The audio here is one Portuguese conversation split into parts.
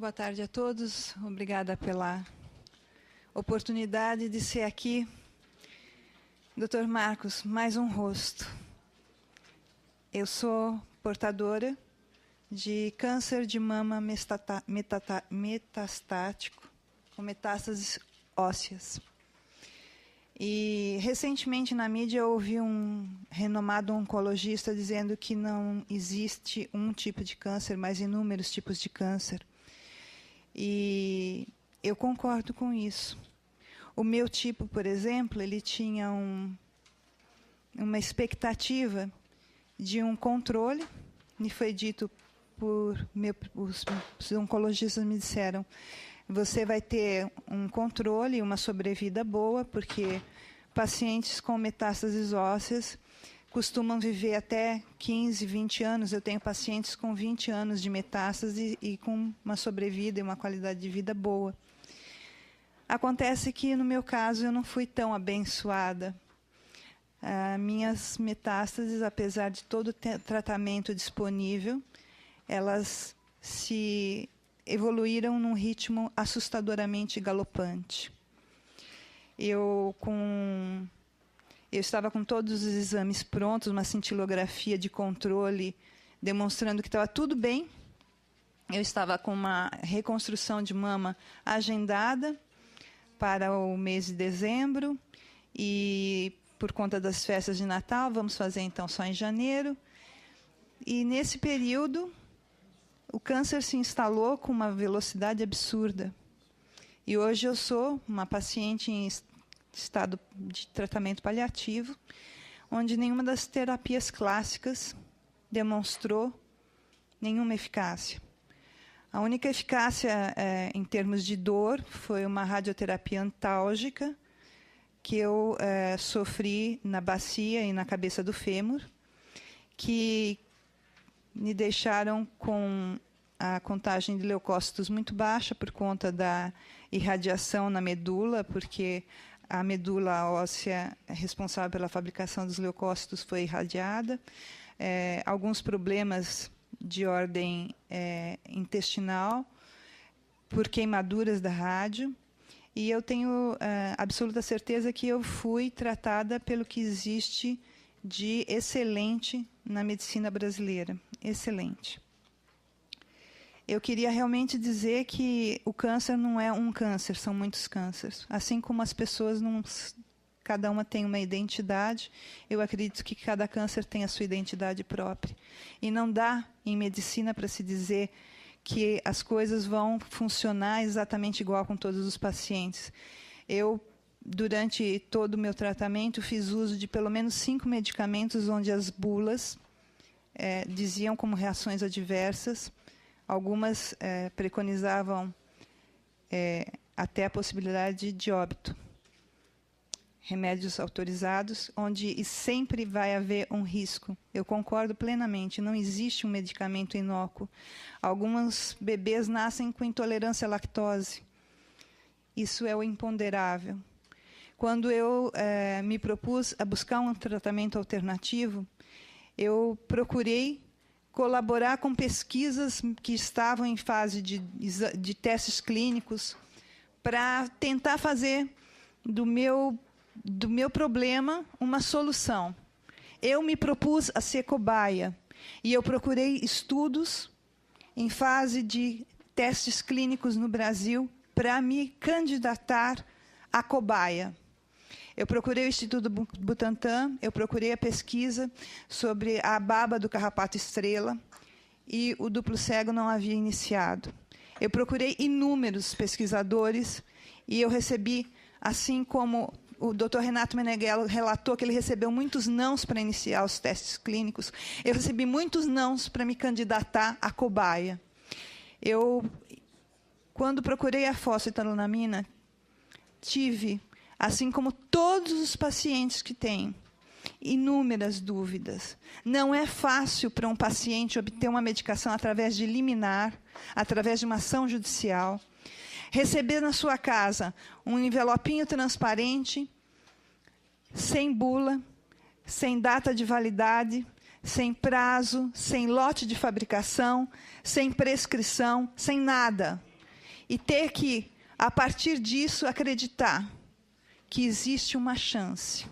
Boa tarde a todos. Obrigada pela oportunidade de ser aqui. Dr. Marcos, mais um rosto. Eu sou portadora de câncer de mama metastático, com metástases ósseas. E, recentemente, na mídia, eu ouvi um renomado oncologista dizendo que não existe um tipo de câncer, mas inúmeros tipos de câncer. E eu concordo com isso. O meu tipo, por exemplo, ele tinha uma expectativa de um controle. Me foi dito os oncologistas me disseram: você vai ter um controle, uma sobrevida boa, porque pacientes com metástases ósseas costumam viver até 15, 20 anos. Eu tenho pacientes com 20 anos de metástase e com uma sobrevida e uma qualidade de vida boa. Acontece que, no meu caso, eu não fui tão abençoada. Minhas metástases, apesar de todo o tratamento disponível, elas se evoluíram num ritmo assustadoramente galopante. Eu estava com todos os exames prontos, uma cintilografia de controle demonstrando que estava tudo bem. Eu estava com uma reconstrução de mama agendada para o mês de dezembro e, por conta das festas de Natal, vamos fazer então só em janeiro. E, nesse período, o câncer se instalou com uma velocidade absurda. E hoje eu sou uma paciente em estado de tratamento paliativo, onde nenhuma das terapias clássicas demonstrou nenhuma eficácia. A única eficácia em termos de dor foi uma radioterapia antálgica que eu sofri na bacia e na cabeça do fêmur, que me deixaram com a contagem de leucócitos muito baixa por conta da irradiação na medula, porque a medula óssea responsável pela fabricação dos leucócitos foi irradiada. Alguns problemas de ordem intestinal por queimaduras da rádio. E eu tenho absoluta certeza que eu fui tratada pelo que existe de excelente na medicina brasileira. Excelente. Eu queria realmente dizer que o câncer não é um câncer, são muitos cânceres. Assim como as pessoas, cada uma tem uma identidade, eu acredito que cada câncer tem a sua identidade própria. E não dá, em medicina, para se dizer que as coisas vão funcionar exatamente igual com todos os pacientes. Eu, durante todo o meu tratamento, fiz uso de pelo menos 5 medicamentos onde as bulas diziam como reações adversas. Algumas preconizavam até a possibilidade de óbito. Remédios autorizados, onde sempre vai haver um risco. Eu concordo plenamente, não existe um medicamento inócuo. Alguns bebês nascem com intolerância à lactose. Isso é o imponderável. Quando eu me propus a buscar um tratamento alternativo, eu procurei colaborar com pesquisas que estavam em fase de testes clínicos para tentar fazer do meu problema uma solução. Eu me propus a ser cobaia e eu procurei estudos em fase de testes clínicos no Brasil para me candidatar a cobaia. Eu procurei o Instituto Butantan, eu procurei a pesquisa sobre a baba do carrapato estrela e o duplo cego não havia iniciado. Eu procurei inúmeros pesquisadores e eu recebi, assim como o Dr. Renato Meneghello relatou que ele recebeu muitos nãos para iniciar os testes clínicos, eu recebi muitos nãos para me candidatar a cobaia. Quando procurei a fosfetanolamina, tive, assim como todos os pacientes que têm, inúmeras dúvidas. Não é fácil para um paciente obter uma medicação através de liminar, através de uma ação judicial. Receber na sua casa um envelopinho transparente, sem bula, sem data de validade, sem prazo, sem lote de fabricação, sem prescrição, sem nada. e ter que, a partir disso, acreditar que existe uma chance.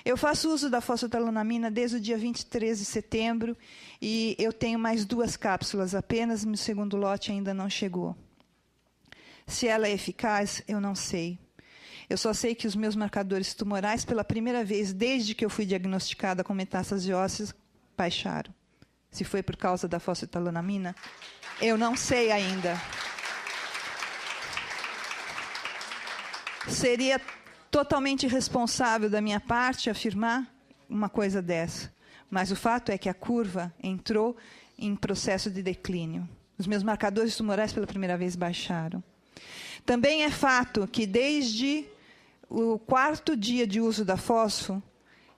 Eu faço uso da fosfetanolamina desde o dia 23 de setembro e eu tenho mais 2 cápsulas apenas, meu segundo lote ainda não chegou. Se ela é eficaz, eu não sei. Eu só sei que os meus marcadores tumorais, pela primeira vez desde que eu fui diagnosticada com metástase ósseas, baixaram. Se foi por causa da fosfetanolamina, eu não sei ainda. Seria totalmente irresponsável da minha parte afirmar uma coisa dessa. Mas o fato é que a curva entrou em processo de declínio. Os meus marcadores tumorais, pela primeira vez, baixaram. Também é fato que, desde o 4º dia de uso da fosfo,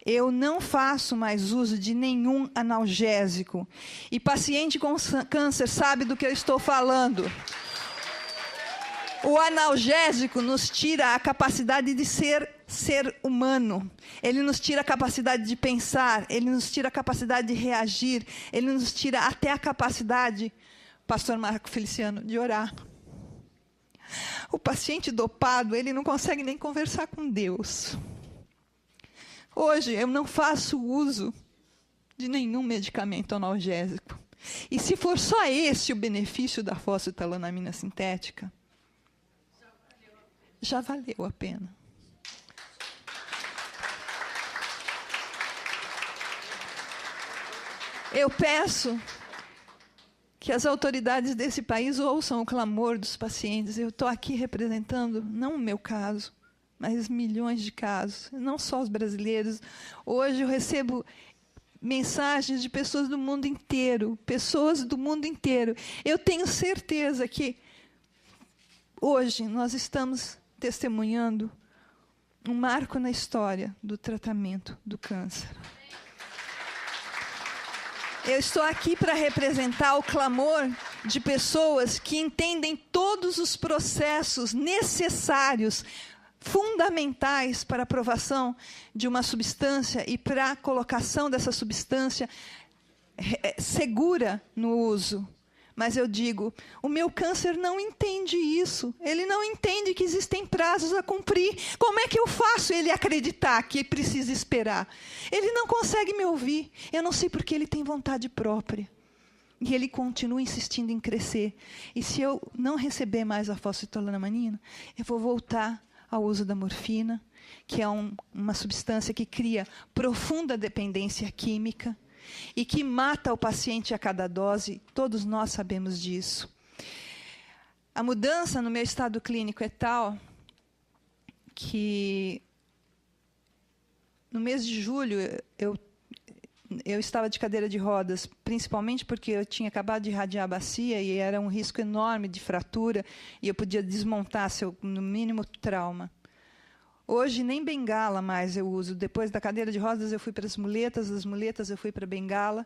eu não faço mais uso de nenhum analgésico. E paciente com câncer sabe do que eu estou falando. O analgésico nos tira a capacidade de ser humano. Ele nos tira a capacidade de pensar, ele nos tira a capacidade de reagir, ele nos tira até a capacidade, pastor Marco Feliciano, de orar. O paciente dopado, ele não consegue nem conversar com Deus. Hoje, eu não faço uso de nenhum medicamento analgésico. E se for só esse o benefício da fosfetanolamina sintética, já valeu a pena. Eu peço que as autoridades desse país ouçam o clamor dos pacientes. Eu estou aqui representando, não o meu caso, mas milhões de casos, não só os brasileiros. Hoje eu recebo mensagens de pessoas do mundo inteiro, Eu tenho certeza que hoje nós estamos testemunhando um marco na história do tratamento do câncer. Eu estou aqui para representar o clamor de pessoas que entendem todos os processos necessários, fundamentais para a aprovação de uma substância e para a colocação dessa substância segura no uso. Mas eu digo, o meu câncer não entende isso. Ele não entende que existem prazos a cumprir. Como é que eu faço ele acreditar que precisa esperar? Ele não consegue me ouvir. Eu não sei porque ele tem vontade própria. E ele continua insistindo em crescer. E se eu não receber mais a fosfetanolamina, eu vou voltar ao uso da morfina, que é uma substância que cria profunda dependência química, e que mata o paciente a cada dose, todos nós sabemos disso. A mudança no meu estado clínico é tal que, no mês de julho, eu estava de cadeira de rodas, principalmente porque eu tinha acabado de irradiar a bacia e era um risco enorme de fratura, e eu podia desmontar, no mínimo, trauma. Hoje, nem bengala mais eu uso. Depois da cadeira de rodas, eu fui para as muletas, das muletas eu fui para a bengala.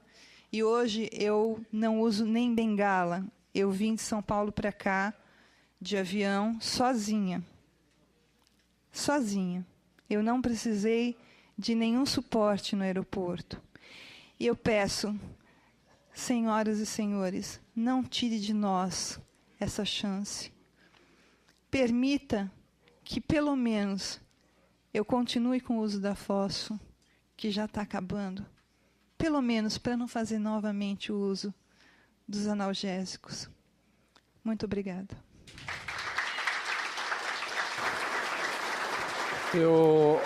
E hoje eu não uso nem bengala. Eu vim de São Paulo para cá, de avião, sozinha. Sozinha. Eu não precisei de nenhum suporte no aeroporto. E eu peço, senhoras e senhores, não tire de nós essa chance. Permita que, pelo menos, eu continue com o uso da fosfo, que já está acabando, pelo menos para não fazer novamente o uso dos analgésicos. Muito obrigada. Eu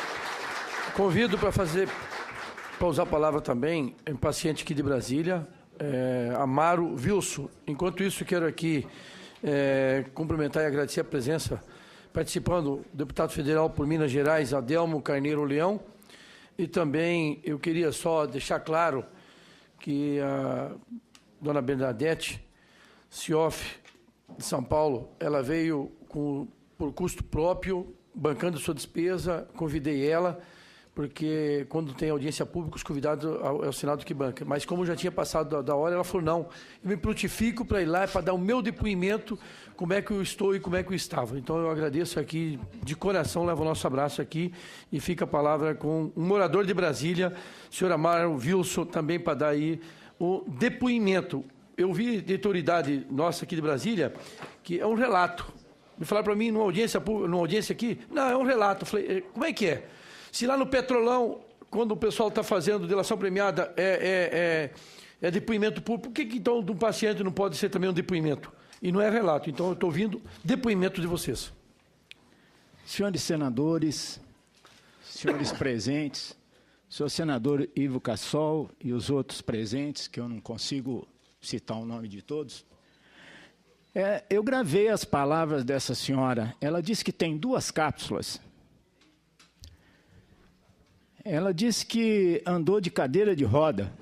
convido para usar a palavra também, um paciente aqui de Brasília, Amaro Wilson. Enquanto isso, quero aqui cumprimentar e agradecer a presença, participando, o deputado federal por Minas Gerais, Adelmo Carneiro Leão. E também eu queria só deixar claro que a dona Bernadette Cioff, de São Paulo, ela veio por custo próprio, bancando sua despesa. Convidei ela, porque quando tem audiência pública, os convidados é o Senado que banca. Mas como já tinha passado da hora, ela falou, não, eu me prontifico para ir lá, para dar o meu depoimento, como é que eu estou e como é que eu estava. Então, eu agradeço aqui, de coração, levo o nosso abraço aqui, e fica a palavra com um morador de Brasília, senhor Amaro Wilson, também para dar aí o depoimento. Eu vi de autoridade nossa aqui de Brasília que é um relato. Me falaram para mim numa audiência aqui, não, é um relato. Eu falei, como é que é? Se lá no Petrolão, quando o pessoal está fazendo delação premiada, é depoimento público, por que então de um paciente não pode ser também um depoimento? E não é relato. Então eu estou ouvindo depoimento de vocês. Senhores senadores, senhores presentes, senhor senador Ivo Cassol e os outros presentes, que eu não consigo citar o nome de todos, eu gravei as palavras dessa senhora. Ela disse que tem 2 cápsulas. Ela disse que andou de cadeira de roda.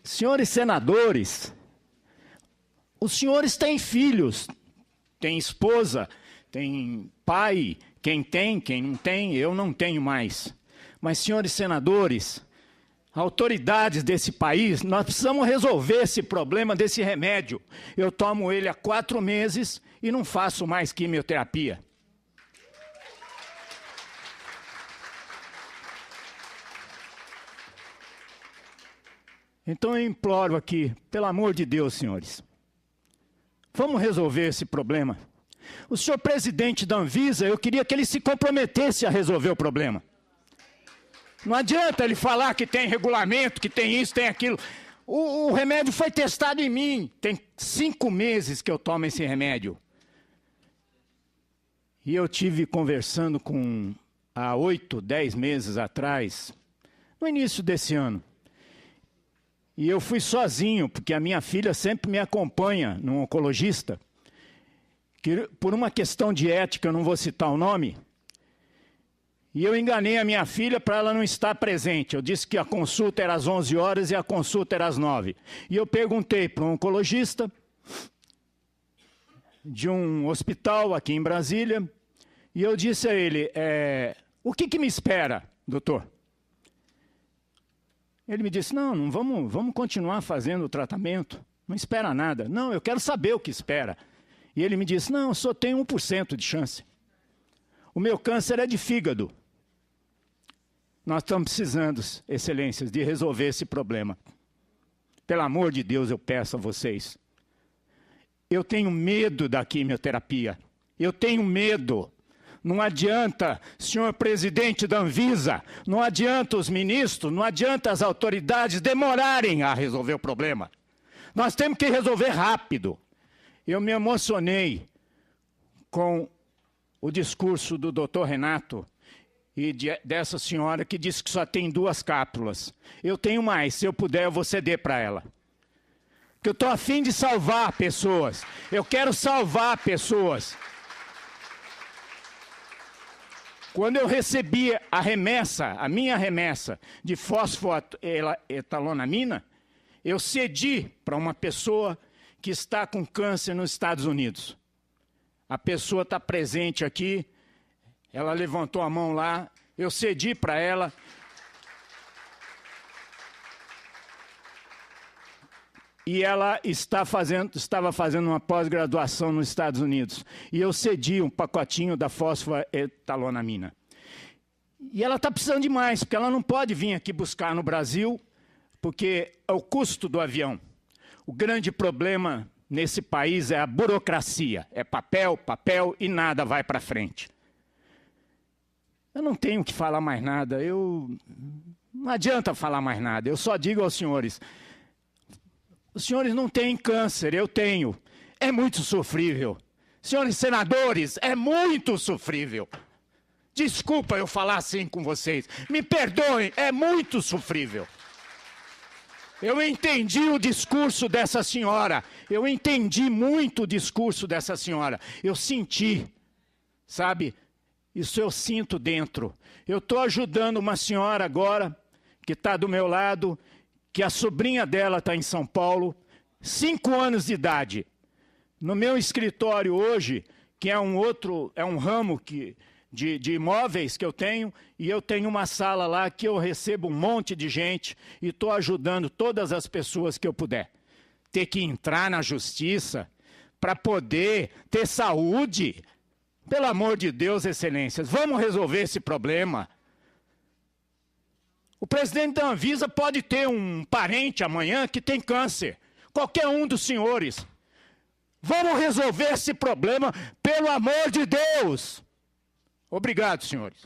Senhores senadores, os senhores têm filhos, têm esposa, têm pai, quem tem, quem não tem, eu não tenho mais. Mas, senhores senadores, autoridades desse país, nós precisamos resolver esse problema desse remédio. Eu tomo ele há 4 meses e não faço mais quimioterapia. Então eu imploro aqui, pelo amor de Deus, senhores, vamos resolver esse problema. O senhor presidente da Anvisa, eu queria que ele se comprometesse a resolver o problema. Não adianta ele falar que tem regulamento, que tem isso, tem aquilo. O remédio foi testado em mim. Tem 5 meses que eu tomo esse remédio. E eu tive conversando há 8, 10 meses atrás, no início desse ano. E eu fui sozinho, porque a minha filha sempre me acompanha num oncologista, que por uma questão de ética, eu não vou citar o nome, e eu enganei a minha filha para ela não estar presente. Eu disse que a consulta era às 11 horas e a consulta era às 9. E eu perguntei para um oncologista de um hospital aqui em Brasília, e eu disse a ele, o que me espera, doutor? Ele me disse, não vamos continuar fazendo o tratamento, não espera nada. Não, eu quero saber o que espera. E ele me disse, não, eu só tenho 1% de chance. O meu câncer é de fígado. Nós estamos precisando, excelências, de resolver esse problema. Pelo amor de Deus, eu peço a vocês. Eu tenho medo da quimioterapia. Eu tenho medo. Não adianta, senhor presidente da Anvisa, não adianta os ministros, não adianta as autoridades demorarem a resolver o problema. Nós temos que resolver rápido. Eu me emocionei com o discurso do doutor Renato e dessa senhora que disse que só tem 2 cápsulas. Eu tenho mais, se eu puder eu vou ceder para ela. Porque eu estou a fim de salvar pessoas. Eu quero salvar pessoas. Quando eu recebi a minha remessa de fosfoetalonamina, eu cedi para uma pessoa que está com câncer nos Estados Unidos. A pessoa está presente aqui, ela levantou a mão lá, eu cedi para ela. E ela estava fazendo uma pós-graduação nos Estados Unidos. E eu cedi um pacotinho da fosfoetalonamina. E ela está precisando de mais, porque ela não pode vir aqui buscar no Brasil, porque é o custo do avião. O grande problema nesse país é a burocracia. É papel, papel e nada vai para frente. Eu não tenho que falar mais nada. Não adianta falar mais nada. Eu só digo aos senhores... Os senhores não têm câncer, eu tenho. É muito sofrível. Senhores senadores, é muito sofrível. Desculpa eu falar assim com vocês. Me perdoem, é muito sofrível. Eu entendi o discurso dessa senhora. Eu entendi muito o discurso dessa senhora. Eu senti, sabe? Isso eu sinto dentro. Eu estou ajudando uma senhora agora, que está do meu lado, que a sobrinha dela está em São Paulo, 5 anos de idade. No meu escritório hoje, que é um ramo de imóveis que eu tenho, e eu tenho uma sala lá que eu recebo um monte de gente e estou ajudando todas as pessoas que eu puder. Ter que entrar na justiça para poder ter saúde. Pelo amor de Deus, excelências, vamos resolver esse problema. O presidente da Anvisa pode ter um parente amanhã que tem câncer. Qualquer um dos senhores. Vamos resolver esse problema, pelo amor de Deus. Obrigado, senhores.